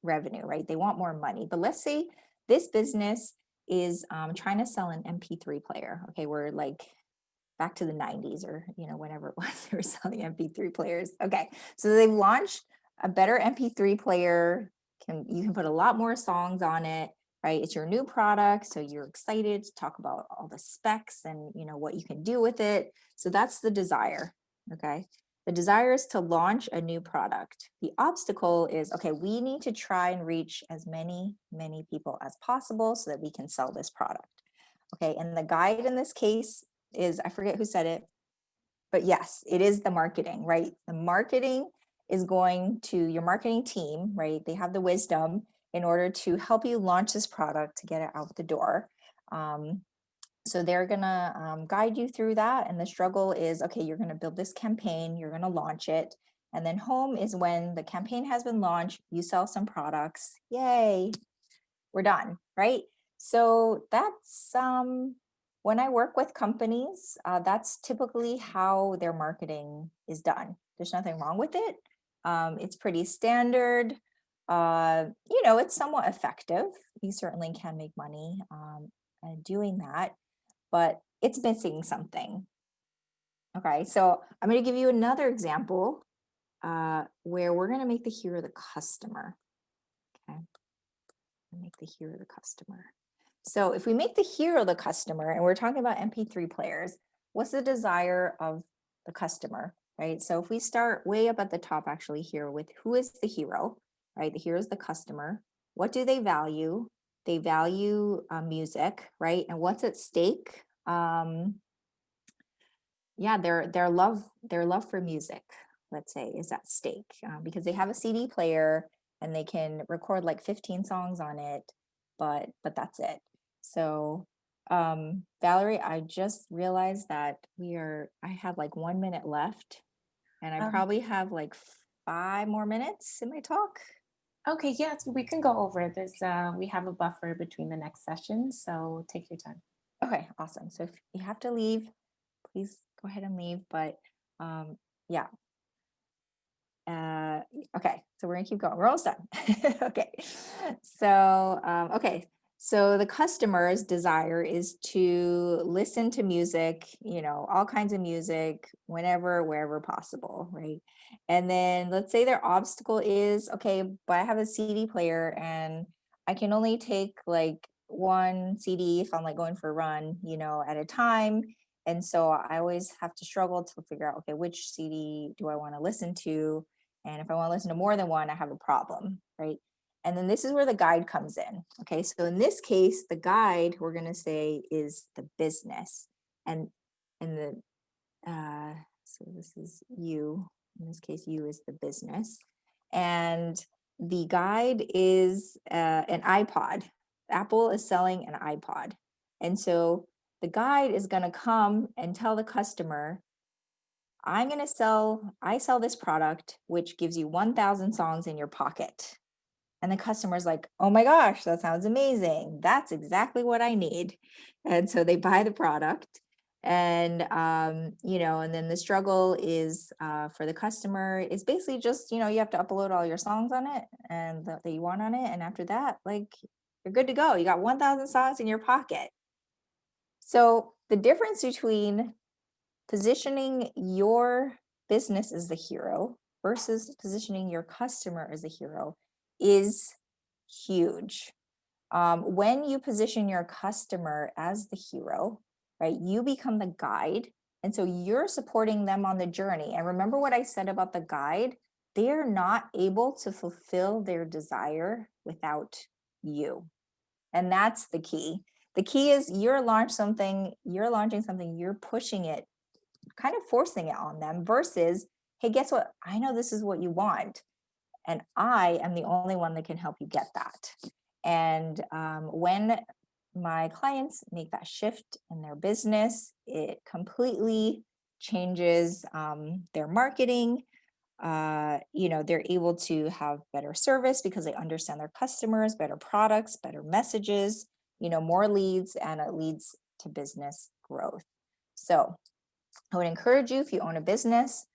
revenue, right? They want more money. But let's say this business is trying to sell an MP3 player. Okay, we're like back to the 90s, or whenever it was they were selling MP3 players. Okay, so they've launched A better MP3 player you can put a lot more songs on it, right? It's your new product, so you're excited to talk about all the specs and what you can do with it. So that's the desire, okay? The desire is to launch a new product. The obstacle is, okay, we need to try and reach as many people as possible so that we can sell this product. Okay, and the guide in this case is, I forget who said it, but yes, it is the marketing, right? The marketing is going to your marketing team, right? They have the wisdom in order to help you launch this product to get it out the door. So they're gonna guide you through that. And the struggle is, okay, you're gonna build this campaign, you're gonna launch it. And then home is when the campaign has been launched, you sell some products, yay, we're done, right? So that's when I work with companies, that's typically how their marketing is done. There's nothing wrong with it. It's pretty standard. It's somewhat effective. You certainly can make money doing that, but it's missing something. Okay, so I'm going to give you another example where we're going to make the hero the customer. Okay, make the hero the customer. So if we make the hero the customer, and we're talking about MP3 players, what's the desire of the customer, right? So if we start way up at the top actually here with who is the hero, right? The hero is the customer. What do they value? They value music, right? And what's at stake? Yeah, their love for music, let's say, is at stake because they have a CD player and they can record like 15 songs on it, but that's it. So, Valerie, I just realized that I have like 1 minute left, and I Um, probably have like 5 more minutes in my talk. okay, yes, we can go over this. We have a buffer between the next sessions, so take your time. Okay, awesome. So if you have to leave, please go ahead and leave. But yeah, Uh, okay, so we're gonna keep going. We're almost done. Okay, so so the customer's desire is to listen to music, all kinds of music, whenever, wherever possible, right? And then let's say their obstacle is, okay, but I have a CD player and I can only take like one CD if I'm like going for a run, at a time. And so I always have to struggle to figure out, okay, which CD do I want to listen to? And if I want to listen to more than one, I have a problem, right? And then this is where the guide comes in. Okay, so in this case, the guide we're going to say is the business, and the so this is you. In this case, you is the business, and the guide is an iPod. Apple is selling an iPod, and so the guide is going to come and tell the customer, I sell this product, which gives you 1,000 songs in your pocket. And the customer's like, oh my gosh, that sounds amazing. That's exactly what I need. And so they buy the product. And, and then the struggle is for the customer is basically just, you have to upload all your songs on it and that you want on it. And after that, like, you're good to go. You got 1,000 songs in your pocket. So the difference between positioning your business as the hero versus positioning your customer as a hero is huge. When you position your customer as the hero, right, you become the guide. And so you're supporting them on the journey. And remember what I said about the guide? They're not able to fulfill their desire without you. And that's the key. The key is you're launching something, you're pushing it, kind of forcing it on them versus, hey, guess what? I know this is what you want. And I am the only one that can help you get that. And when my clients make that shift in their business, it completely changes their marketing. They're able to have better service because they understand their customers, better products, better messages, more leads, and it leads to business growth. So I would encourage you, if you own a business,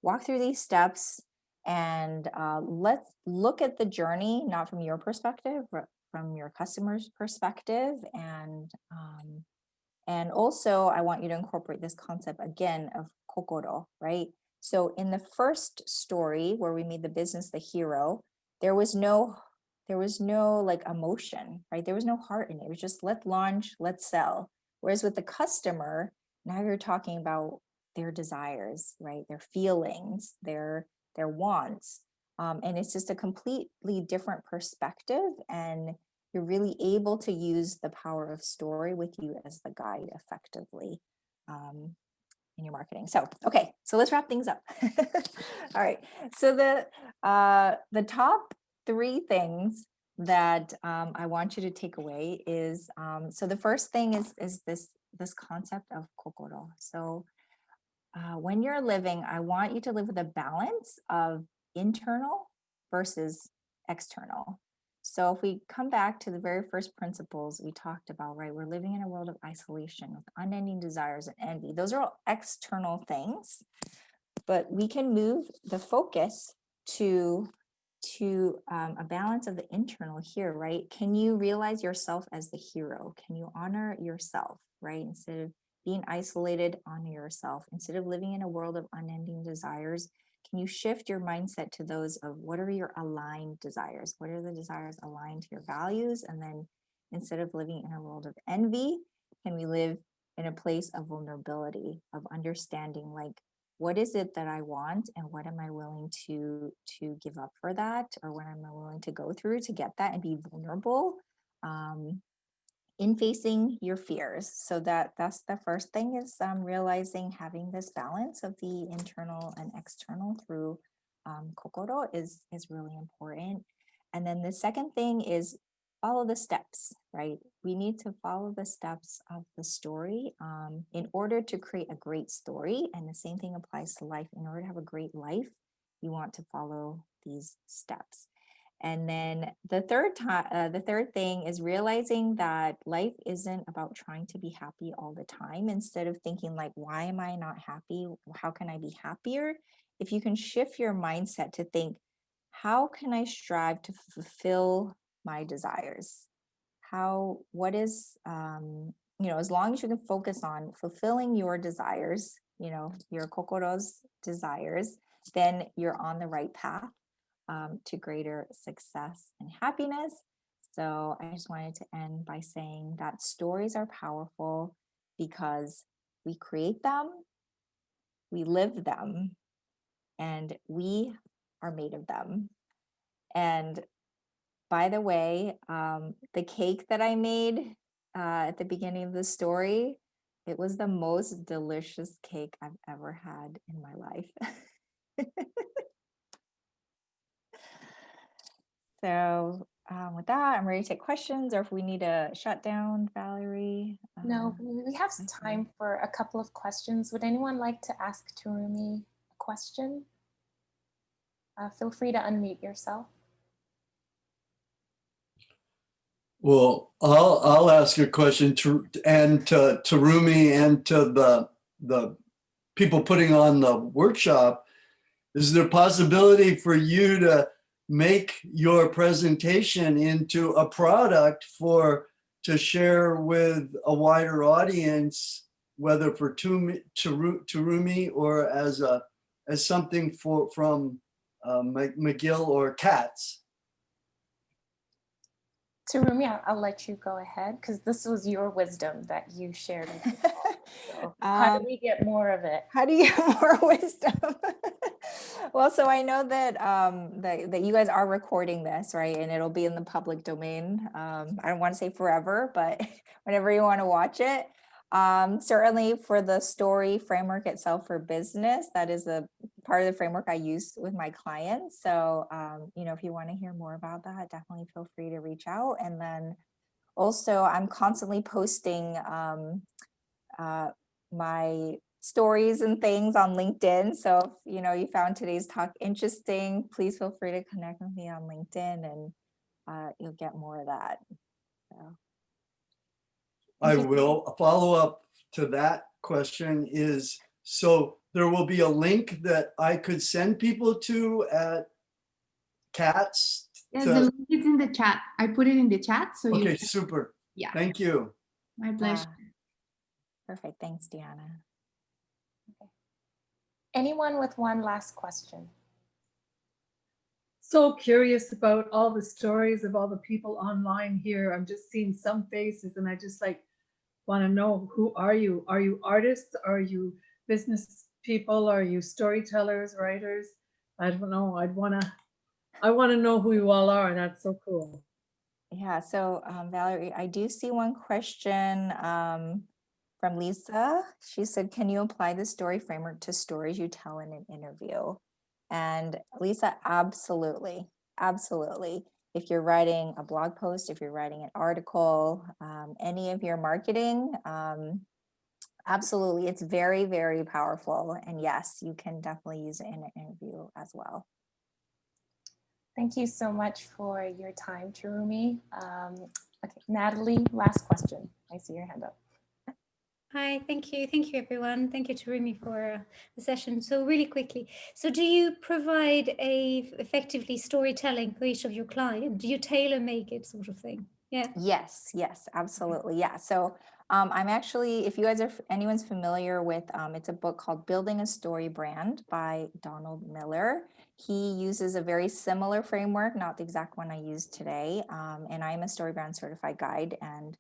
walk through these steps and let's look at the journey, not from your perspective, but from your customer's perspective. And also, I want you to incorporate this concept again of kokoro, right? So in the first story where we made the business the hero, there was no like emotion, right? There was no heart in it. It was just let's launch, let's sell. Whereas with the customer, now you're talking about their desires, right? Their feelings, their wants. And it's just a completely different perspective. And you're really able to use the power of story with you as the guide effectively. In your marketing. So, okay, so let's wrap things up. All right. So the top 3 things that I want you to take away is so the first thing is this concept of kokoro. So when you're living, I want you to live with a balance of internal versus external. So if we come back to the very first principles we talked about, right? We're living in a world of isolation with unending desires and envy. Those are all external things, but we can move the focus to a balance of the internal here, right? Can you realize yourself as the hero? Can you honor yourself, right? Instead of being isolated, honor yourself. Instead of living in a world of unending desires, can you shift your mindset to those of what are your aligned desires? What are the desires aligned to your values? And then instead of living in a world of envy, can we live in a place of vulnerability, of understanding like, what is it that I want and what am I willing to give up for that, or what am I willing to go through to get that, and be vulnerable in facing your fears. So that's the first thing is realizing having this balance of the internal and external through kokoro is really important. And then the second thing is follow the steps, right? We need to follow the steps of the story in order to create a great story. And the same thing applies to life. In order to have a great life, you want to follow these steps. And then the third thing is realizing that life isn't about trying to be happy all the time. Instead of thinking like, why am I not happy? How can I be happier? If you can shift your mindset to think, how can I strive to fulfill my desires? What is, as long as you can focus on fulfilling your desires, your kokoro's desires, then you're on the right path to greater success and happiness. So I just wanted to end by saying that stories are powerful because we create them, we live them, and we are made of them. And by the way, the cake that I made at the beginning of the story, it was the most delicious cake I've ever had in my life. So with that, I'm ready to take questions, or if we need a shutdown, Valerie. No, we have time for a couple of questions. Would anyone like to ask Terumi a question? Feel free to unmute yourself. Well, I'll ask a question to Terumi and to the people putting on the workshop. Is there a possibility for you to make your presentation into a product to share with a wider audience, whether for Terumi or as something from McGill or Katz? Terumi, I'll let you go ahead because this was your wisdom that you shared with us all. So how do we get more of it? How do you get more wisdom? Well, so I know that that you guys are recording this, right? And it'll be in the public domain. I don't want to say forever, but whenever you want to watch it. Certainly for the story framework itself for business, that is a part of the framework I use with my clients. So, if you want to hear more about that, definitely feel free to reach out. And then also I'm constantly posting my stories and things on LinkedIn. So if you found today's talk interesting, please feel free to connect with me on LinkedIn and you'll get more of that. So. I will. follow up to that question is, so there will be a link that I could send people to at Katz? Yes, the link is in the chat. I put it in the chat. So okay, super. Yeah. Thank you. My pleasure. Perfect. Thanks, Deanna. Anyone with one last question? So curious about all the stories of all the people online here. I'm just seeing some faces and I just like want to know, who are you? Are you artists? Are you business people? Are you storytellers, writers? I don't know. I want to know who you all are. That's so cool. Yeah, so Valerie, I do see one question from Lisa. She said, can you apply the story framework to stories you tell in an interview? And Lisa, absolutely, absolutely. If you're writing a blog post, if you're writing an article, any of your marketing, absolutely, it's very, very powerful. And yes, you can definitely use it in an interview as well. Thank you so much for your time, Terumi. Okay, Natalie, last question. I see your hand up. Hi, thank you. Thank you, everyone. Thank you, Terumi, for the session. So really quickly, so do you provide effectively storytelling for each of your clients? Do you tailor make it, sort of thing? Yeah. Yes, absolutely. Yeah. So I'm actually, if you guys are, anyone's familiar with, it's a book called Building a Story Brand by Donald Miller. He uses a very similar framework, not the exact one I used today. And I'm a Story Brand certified guide, and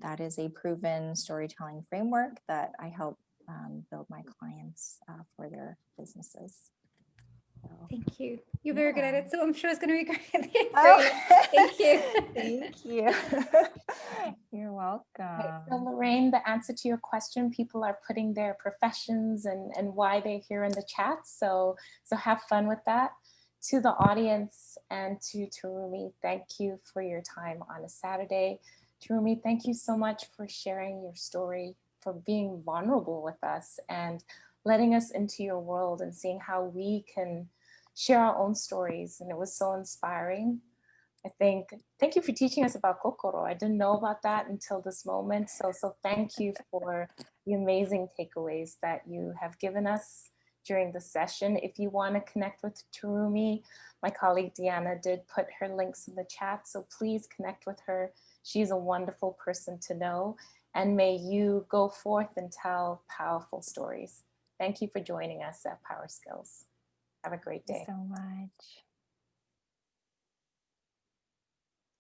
that is a proven storytelling framework that I help build my clients for their businesses. So, thank you. You're very good at yeah. it. So I'm sure it's going to be great. Oh, Thank you. Thank you. You're welcome. Okay, so Lorraine, the answer to your question, people are putting their professions and why they're here in the chat. So have fun with that. To the audience and to Terumi, thank you for your time on a Saturday. Terumi, thank you so much for sharing your story, for being vulnerable with us and letting us into your world and seeing how we can share our own stories. And it was so inspiring. Thank you for teaching us about kokoro. I didn't know about that until this moment. So thank you for the amazing takeaways that you have given us during the session. If you want to connect with Terumi, my colleague Deanna did put her links in the chat. So please connect with her. She's a wonderful person to know. And may you go forth and tell powerful stories. Thank you for joining us at PowerSkills. Have a great day. Thank you so much.